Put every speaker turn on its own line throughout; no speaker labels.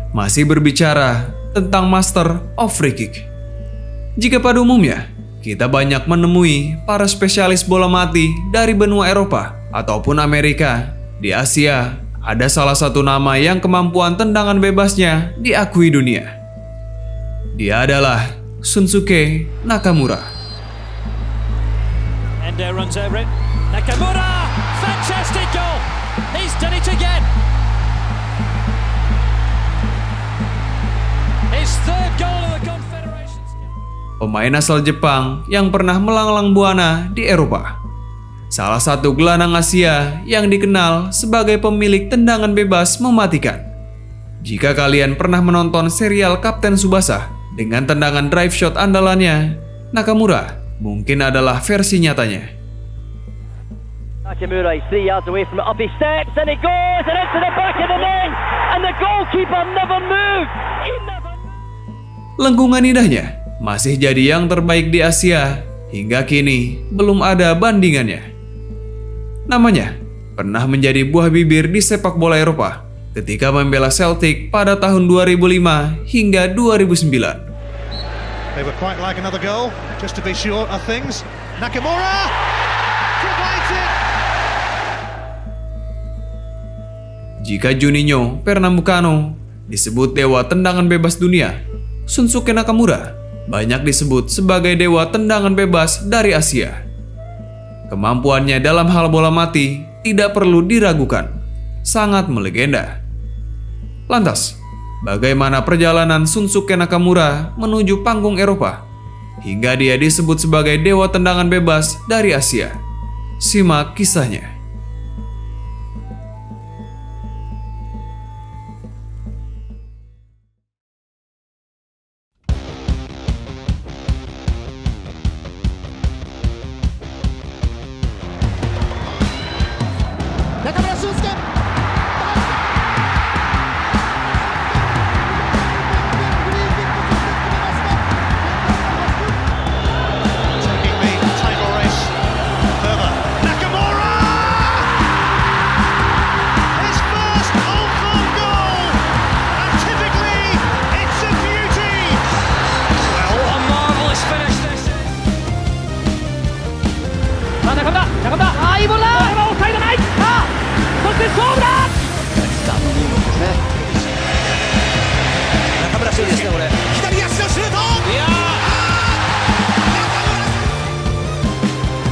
masih berbicara tentang Master of Free Kick. Jika pada umumnya, kita banyak menemui para spesialis bola mati dari benua Eropa ataupun Amerika, di Asia ada salah satu nama yang kemampuan tendangan bebasnya diakui dunia. Dia adalah Shunsuke Nakamura.
Endo runs over it. Nakamura! Fantastic goal! He's done it again! His third goal of the Confederations Cup.
Pemain asal Jepang yang pernah melanglang buana di Eropa. Salah satu gelandang Asia yang dikenal sebagai pemilik tendangan bebas mematikan. Jika kalian pernah menonton serial Kapten Tsubasa dengan tendangan drive shot andalannya, Nakamura mungkin adalah versi nyatanya.
Nakamura is 3 yards away from it, up he steps and it goes and into the back of the net and the goalkeeper never moved. He never moved.
Lengkungan indahnya masih jadi yang terbaik di Asia hingga kini belum ada bandingannya. Namanya pernah menjadi buah bibir di sepak bola Eropa ketika membela Celtic pada tahun 2005 hingga 2009.
They were quite like another goal, just to be sure of things. Nakamura provides it.
Jika Juninho Pernambucano disebut dewa tendangan bebas dunia, Shunsuke Nakamura banyak disebut sebagai dewa tendangan bebas dari Asia. Kemampuannya dalam hal bola mati tidak perlu diragukan, sangat melegenda. Lantas, bagaimana perjalanan Shunsuke Nakamura menuju panggung Eropa hingga dia disebut sebagai dewa tendangan bebas dari Asia? Simak kisahnya.
Taking the title race further. Nakamura! His first Old Firm goal! And typically, it's a beauty!
Well, what a marvellous finish this is.
さあ中村いいボールだこれは抑えがないさあそして勝負ださあいいボールですね中村俊ですねこれ
左足のシュート！
いや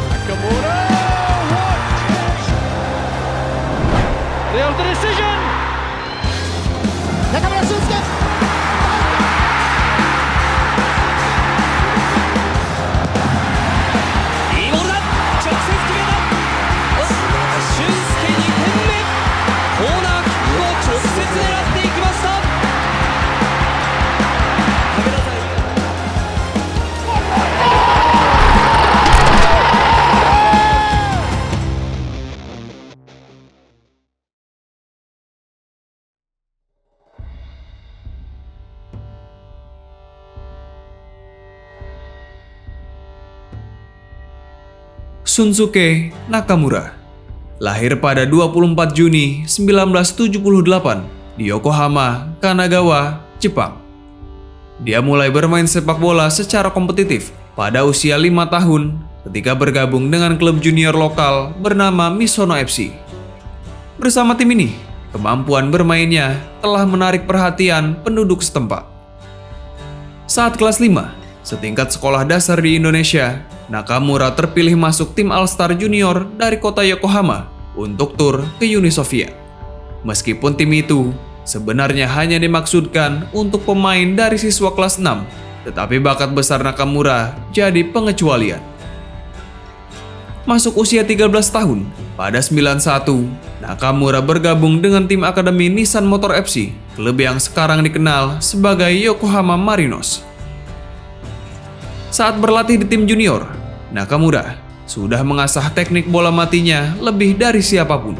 Nakamura!
Real decision 中村俊輔
いいボールだ直接決めた俊介2点目コーナーキックを直接狙っていきました武田さん
Shunsuke Nakamura lahir pada 24 Juni 1978 di Yokohama, Kanagawa, Jepang. Dia mulai bermain sepak bola secara kompetitif pada usia 5 tahun ketika bergabung dengan klub junior lokal bernama Misono FC. Bersama tim ini, kemampuan bermainnya telah menarik perhatian penduduk setempat. Saat kelas 5, setingkat sekolah dasar di Indonesia, Nakamura terpilih masuk tim All-Star Junior dari kota Yokohama untuk tur ke Uni Soviet. Meskipun tim itu sebenarnya hanya dimaksudkan untuk pemain dari siswa kelas 6, tetapi bakat besar Nakamura jadi pengecualian. Masuk usia 13 tahun, pada 91, Nakamura bergabung dengan tim akademi Nissan Motor FC, klub yang sekarang dikenal sebagai Yokohama Marinos. Saat berlatih di tim junior, Nakamura sudah mengasah teknik bola matinya lebih dari siapapun.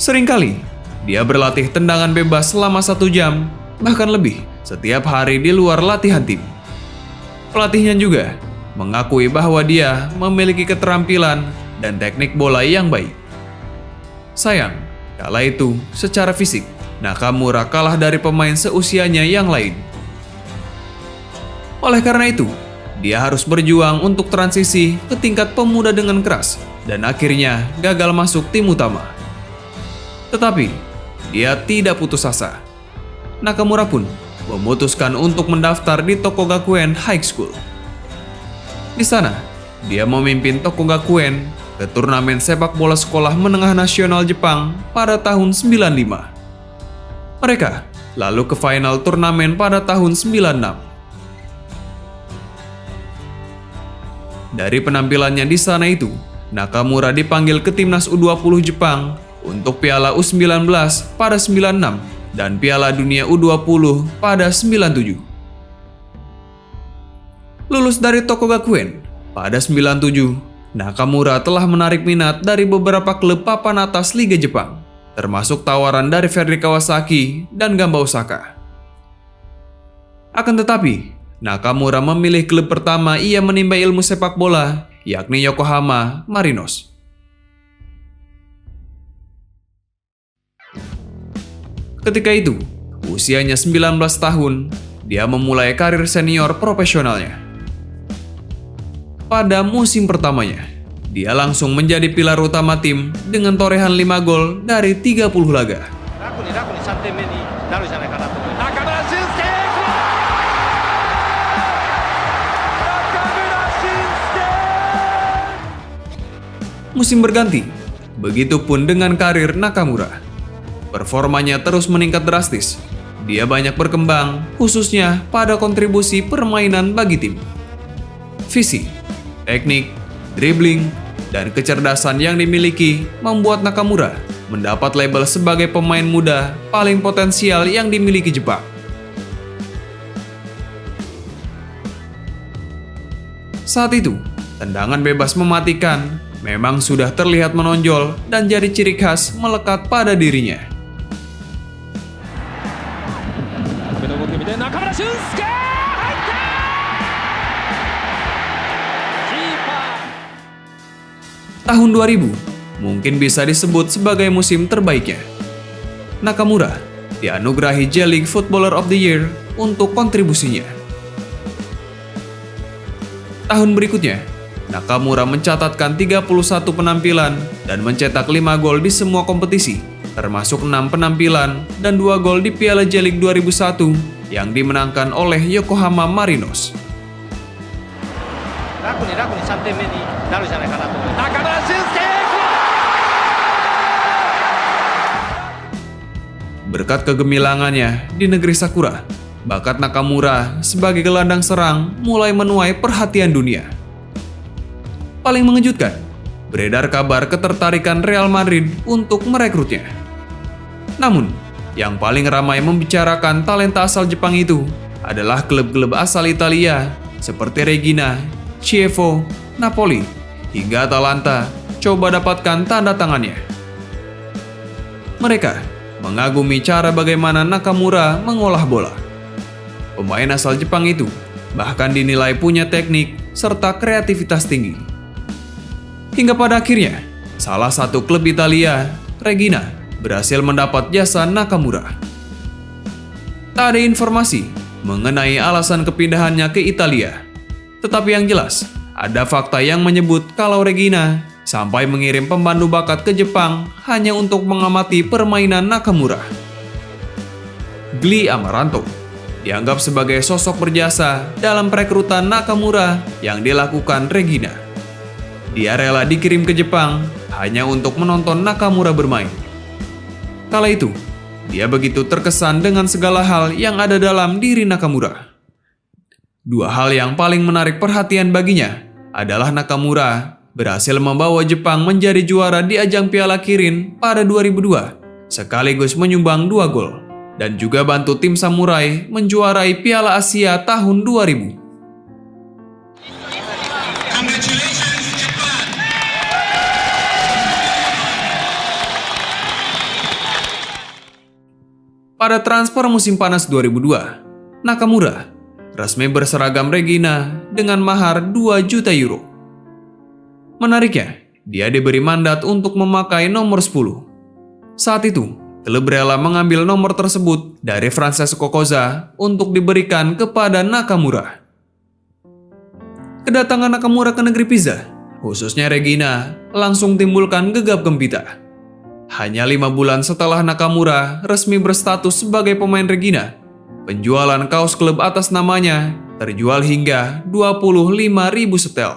Seringkali, dia berlatih tendangan bebas selama 1 jam, bahkan lebih, setiap hari di luar latihan tim. Pelatihnya juga mengakui bahwa dia memiliki keterampilan dan teknik bola yang baik. Sayang, kala itu secara fisik, Nakamura kalah dari pemain seusianya yang lain. Oleh karena itu, dia harus berjuang untuk transisi ke tingkat pemuda dengan keras dan akhirnya gagal masuk tim utama. Tetapi, dia tidak putus asa. Nakamura pun memutuskan untuk mendaftar di Tokugakuen High School. Di sana, dia memimpin Tokugakuen ke turnamen sepak bola sekolah menengah nasional Jepang pada tahun 95. Mereka lalu ke final turnamen pada tahun 96. Dari penampilannya di sana itu, Nakamura dipanggil ke timnas U20 Jepang untuk Piala U19 pada 96 dan Piala Dunia U20 pada 97. Lulus dari Tokugakuen pada 97, Nakamura telah menarik minat dari beberapa klub papan atas Liga Jepang, termasuk tawaran dari Verdy Kawasaki dan Gamba Osaka. Akan tetapi, Nakamura memilih klub pertama ia menimba ilmu sepak bola, yakni Yokohama Marinos. Ketika itu, usianya 19 tahun, dia memulai karir senior profesionalnya. Pada musim pertamanya, dia langsung menjadi pilar utama tim dengan torehan 5 gol dari 30 laga. Musim berganti, begitupun dengan karir Nakamura. Performanya terus meningkat drastis. Dia banyak berkembang, khususnya pada kontribusi permainan bagi tim. Visi, teknik, dribbling, dan kecerdasan yang dimiliki membuat Nakamura mendapat label sebagai pemain muda paling potensial yang dimiliki Jepang. Saat itu, tendangan bebas mematikan memang sudah terlihat menonjol dan jadi ciri khas melekat pada dirinya. Tahun 2000 mungkin bisa disebut sebagai musim terbaiknya. Nakamura dianugerahi J-League Footballer of the Year untuk kontribusinya. Tahun berikutnya, Nakamura mencatatkan 31 penampilan dan mencetak 5 gol di semua kompetisi, termasuk 6 penampilan dan 2 gol di Piala J-League 2001 yang dimenangkan oleh Yokohama Marinos. Berkat kegemilangannya di negeri Sakura, bakat Nakamura sebagai gelandang serang mulai menuai perhatian dunia. Paling mengejutkan, beredar kabar ketertarikan Real Madrid untuk merekrutnya. Namun, yang paling ramai membicarakan talenta asal Jepang itu adalah klub-klub asal Italia seperti Reggina, Chievo, Napoli, hingga Atalanta coba dapatkan tanda tangannya. Mereka mengagumi cara bagaimana Nakamura mengolah bola. Pemain asal Jepang itu bahkan dinilai punya teknik serta kreativitas tinggi. Hingga pada akhirnya, salah satu klub Italia, Reggina, berhasil mendapat jasa Nakamura. Tak ada informasi mengenai alasan kepindahannya ke Italia. Tetapi yang jelas, ada fakta yang menyebut kalau Reggina sampai mengirim pemandu bakat ke Jepang hanya untuk mengamati permainan Nakamura. Gli Amaranto dianggap sebagai sosok berjasa dalam perekrutan Nakamura yang dilakukan Reggina. Dia rela dikirim ke Jepang hanya untuk menonton Nakamura bermain. Kala itu, dia begitu terkesan dengan segala hal yang ada dalam diri Nakamura. Dua hal yang paling menarik perhatian baginya adalah Nakamura berhasil membawa Jepang menjadi juara di ajang Piala Kirin pada 2002, sekaligus menyumbang 2 gol, dan juga bantu tim Samurai menjuarai Piala Asia tahun 2000. Pada transfer musim panas 2002, Nakamura resmi berseragam Reggina dengan mahar 2 juta euro. Menariknya, dia diberi mandat untuk memakai nomor 10. Saat itu, klub rela mengambil nomor tersebut dari Francesco Cozza untuk diberikan kepada Nakamura. Kedatangan Nakamura ke negeri Pisa, khususnya Regina, langsung timbulkan gegap gempita. Hanya 5 bulan setelah Nakamura resmi berstatus sebagai pemain Regina, penjualan kaos klub atas namanya terjual hingga 25.000 setel.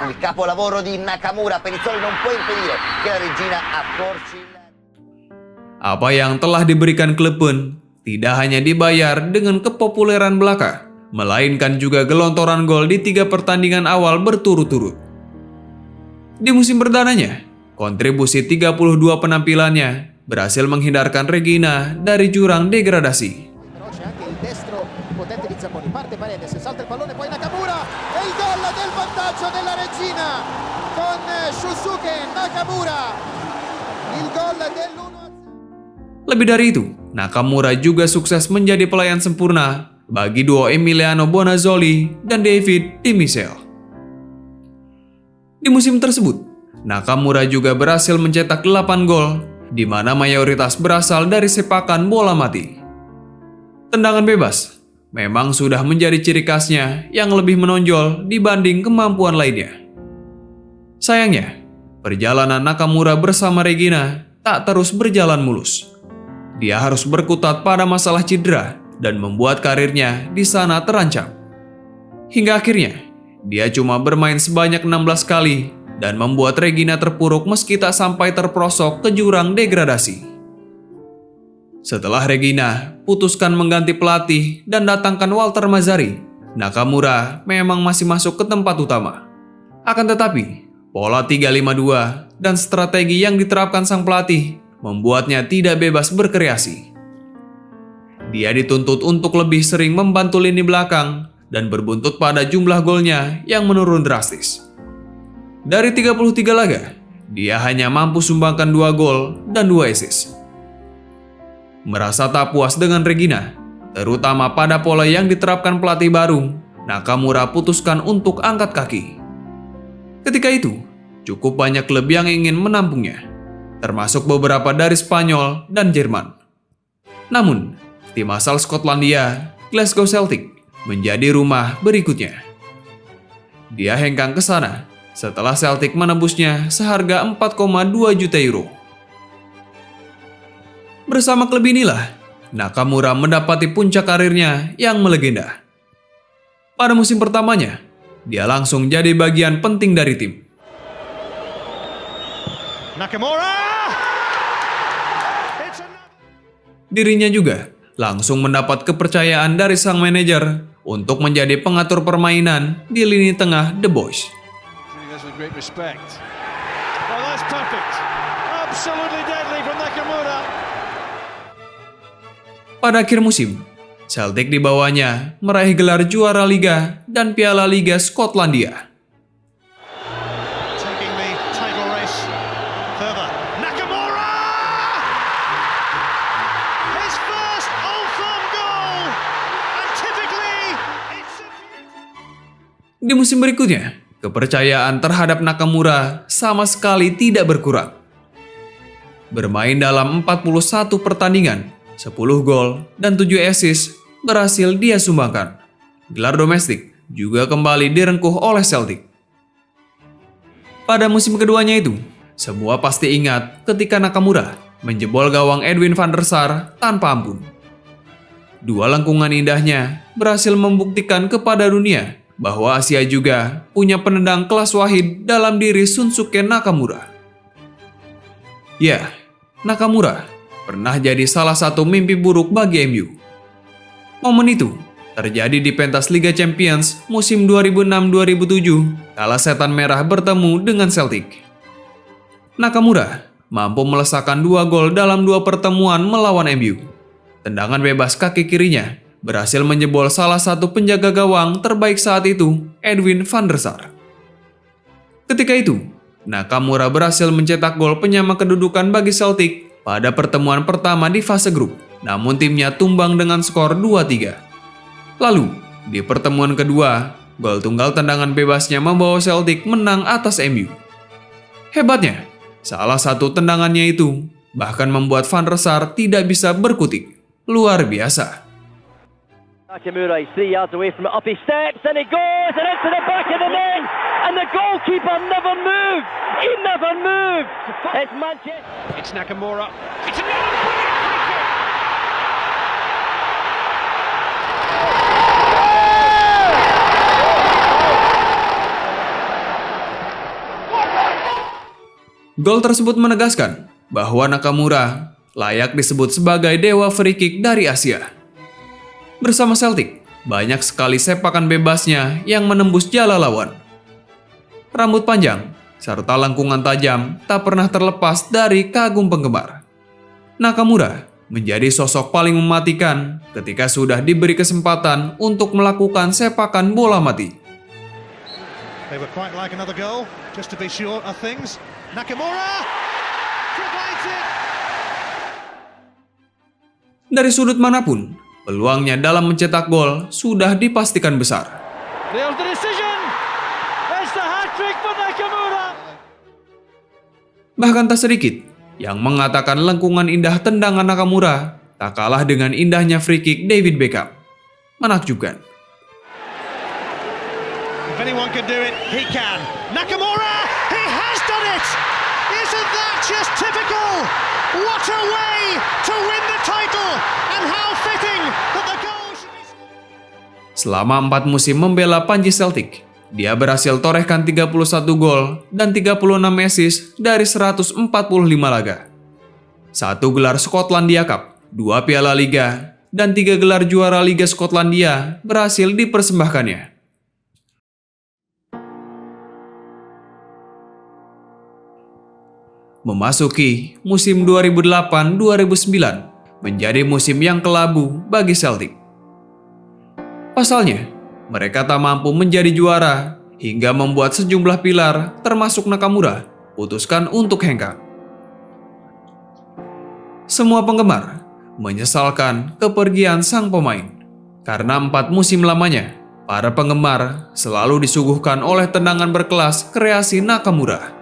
Il capolavoro di Nakamura, Penizzoli non può impedire che la Regina accorci.
Apa yang telah diberikan klub pun tidak hanya dibayar dengan kepopuleran belaka, melainkan juga gelontoran gol di 3 pertandingan awal berturut-turut. Di musim perdananya, kontribusi 32 penampilannya berhasil menghindarkan Regina dari jurang degradasi.
Però c'è anche il destro potente di Zapponi, parte Paredes, salta il pallone, poi Nakamura e il gol del vantaggio della Regina con Shusuke Nakamura, il gol dell'1-0.
Lebih dari itu, Nakamura juga sukses menjadi pelayan sempurna bagi duo Emiliano Bonazzoli dan David Di Michele. Di musim tersebut, Nakamura juga berhasil mencetak 8 gol, di mana mayoritas berasal dari sepakan bola mati. Tendangan bebas memang sudah menjadi ciri khasnya yang lebih menonjol dibanding kemampuan lainnya. Sayangnya, perjalanan Nakamura bersama Regina tak terus berjalan mulus. Dia harus berkutat pada masalah cedera dan membuat karirnya di sana terancam. Hingga akhirnya, dia cuma bermain sebanyak 16 kali dan membuat Regina terpuruk meski tak sampai terperosok ke jurang degradasi. Setelah Regina putuskan mengganti pelatih dan datangkan Walter Mazzarri, Nakamura memang masih masuk ke tempat utama. Akan tetapi, pola 3-5-2 dan strategi yang diterapkan sang pelatih membuatnya tidak bebas berkreasi. Dia dituntut untuk lebih sering membantu lini belakang dan berbuntut pada jumlah golnya yang menurun drastis. Dari 33 laga, dia hanya mampu sumbangkan 2 gol dan 2 assist. Merasa tak puas dengan Regina, terutama pada pola yang diterapkan pelatih baru, Nakamura putuskan untuk angkat kaki. Ketika itu, cukup banyak klub yang ingin menampungnya, termasuk beberapa dari Spanyol dan Jerman. Namun, tim asal Skotlandia, Glasgow Celtic, menjadi rumah berikutnya. Dia hengkang ke sana setelah Celtic menembusnya seharga 4,2 juta euro. Bersama klub inilah, Nakamura mendapati puncak karirnya yang melegenda. Pada musim pertamanya, dia langsung jadi bagian penting dari tim.
Nakamura!
Dirinya juga langsung mendapat kepercayaan dari sang manajer untuk menjadi pengatur permainan di lini tengah The Boys. Pada akhir musim, Celtic di bawahnya meraih gelar juara Liga dan Piala Liga Skotlandia.
Taking the title race further. Nakamura! His first Old Firm goal! And typically, it's a...
Di musim berikutnya, kepercayaan terhadap Nakamura sama sekali tidak berkurang. Bermain dalam 41 pertandingan, 10 gol dan 7 assist berhasil dia sumbangkan. Gelar domestik juga kembali direngkuh oleh Celtic. Pada musim keduanya itu, semua pasti ingat ketika Nakamura menjebol gawang Edwin van der Sar tanpa ampun. 2 lengkungan indahnya berhasil membuktikan kepada dunia bahwa Asia juga punya penendang kelas wahid dalam diri Shunsuke Nakamura. Ya, Nakamura pernah jadi salah satu mimpi buruk bagi MU. Momen itu terjadi di pentas Liga Champions musim 2006-2007 kala Setan Merah bertemu dengan Celtic. Nakamura mampu melesakkan 2 gol dalam 2 pertemuan melawan MU. Tendangan bebas kaki kirinya berhasil menjebol salah satu penjaga gawang terbaik saat itu, Edwin van der Sar. Ketika itu, Nakamura berhasil mencetak gol penyama kedudukan bagi Celtic pada pertemuan pertama di fase grup, namun timnya tumbang dengan skor 2-3. Lalu, di pertemuan kedua, gol tunggal tendangan bebasnya membawa Celtic menang atas MU. Hebatnya, salah satu tendangannya itu bahkan membuat Van der Sar tidak bisa berkutik. Luar biasa.
Nakamura, he's 3 yards away from it, up he steps, and he goes, and into the back of the net, and the goalkeeper never moved. He never moved. It's Manchester.
It's Nakamura. It's another brilliant free kick.
Gol tersebut menegaskan bahwa Nakamura layak disebut sebagai dewa free kick dari Asia. Bersama Celtic, banyak sekali sepakan bebasnya yang menembus jala lawan. Rambut panjang serta lengkungan tajam tak pernah terlepas dari kagum penggemar. Nakamura menjadi sosok paling mematikan ketika sudah diberi kesempatan untuk melakukan sepakan bola mati.
They were quite like another goal, just to be sure of things. Nakamura provides it.
Dari sudut manapun, peluangnya dalam mencetak gol sudah dipastikan besar.
There's the decision. It's the hat-trick for Nakamura.
Bahkan tak sedikit yang mengatakan lengkungan indah tendangan Nakamura tak kalah dengan indahnya free kick David Beckham. Menakjubkan.
If anyone can do it, he can. Nakamura, he has done it! Isn't that just typical? What a way to win the title, and how fitting that the goal should be scored.
Selama 4 musim membela Panji Celtic, dia berhasil torehkan 31 gol dan 36 assist dari 145 laga. 1 gelar Skotlandia Cup, 2 Piala Liga, dan 3 gelar juara Liga Skotlandia berhasil dipersembahkannya. Memasuki musim 2008-2009 menjadi musim yang kelabu bagi Celtic. Pasalnya, mereka tak mampu menjadi juara hingga membuat sejumlah pilar termasuk Nakamura putuskan untuk hengkang. Semua penggemar menyesalkan kepergian sang pemain karena 4 musim lamanya para penggemar selalu disuguhkan oleh tendangan berkelas kreasi Nakamura.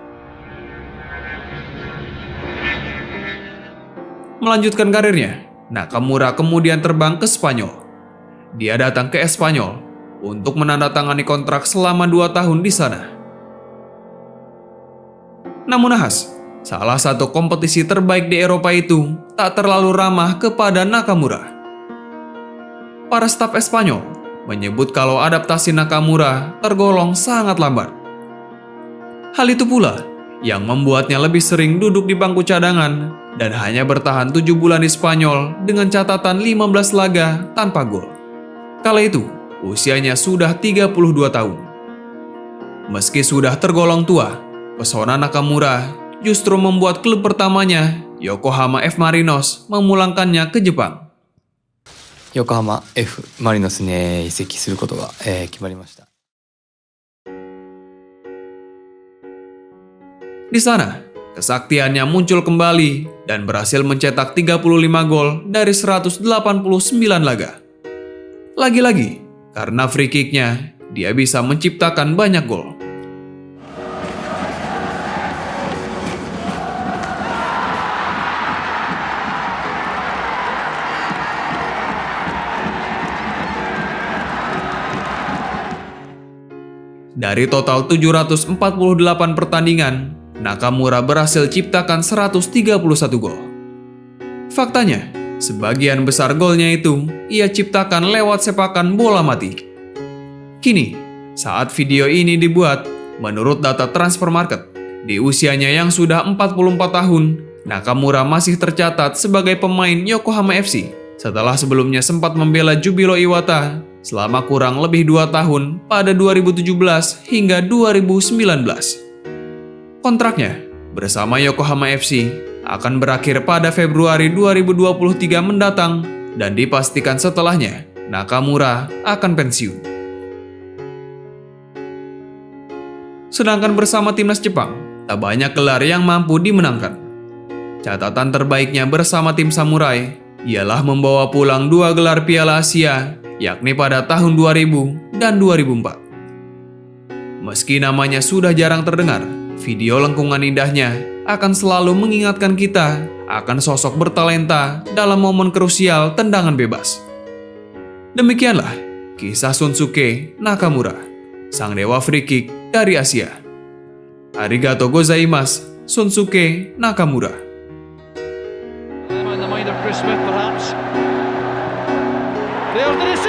Melanjutkan karirnya, Nakamura kemudian terbang ke Spanyol. Dia datang ke Espanyol untuk menandatangani kontrak selama 2 tahun di sana. Namun nahas, salah satu kompetisi terbaik di Eropa itu tak terlalu ramah kepada Nakamura. Para staf Espanyol menyebut kalau adaptasi Nakamura tergolong sangat lambat. Hal itu pula yang membuatnya lebih sering duduk di bangku cadangan dan hanya bertahan 7 bulan di Spanyol dengan catatan 15 laga tanpa gol. Kala itu, usianya sudah 32 tahun. Meski sudah tergolong tua, pesona Nakamura justru membuat klub pertamanya, Yokohama F. Marinos, memulangkannya ke Jepang.
横浜 F ・マリノスに移籍することが、決まりました。
Di sana, kesaktiannya muncul kembali dan berhasil mencetak 35 gol dari 189 laga. Lagi-lagi, karena free kick-nya, dia bisa menciptakan banyak gol. Dari total 748 pertandingan, Nakamura berhasil ciptakan 131 gol. Faktanya, sebagian besar golnya itu ia ciptakan lewat sepakan bola mati. Kini, saat video ini dibuat, menurut data Transfermarkt, di usianya yang sudah 44 tahun, Nakamura masih tercatat sebagai pemain Yokohama FC setelah sebelumnya sempat membela Jubilo Iwata selama kurang lebih 2 tahun pada 2017 hingga 2019. Kontraknya bersama Yokohama FC akan berakhir pada Februari 2023 mendatang dan dipastikan setelahnya Nakamura akan pensiun. Sedangkan bersama timnas Jepang, tak banyak gelar yang mampu dimenangkan. Catatan terbaiknya bersama tim Samurai ialah membawa pulang 2 gelar Piala Asia, yakni pada tahun 2000 dan 2004. Meski namanya sudah jarang terdengar, video lengkungan indahnya akan selalu mengingatkan kita akan sosok bertalenta dalam momen krusial tendangan bebas. Demikianlah kisah Shunsuke Nakamura, sang dewa free kick dari Asia. Arigatou gozaimasu, Shunsuke Nakamura.
In the mind of Chris Smith, perhaps. There's the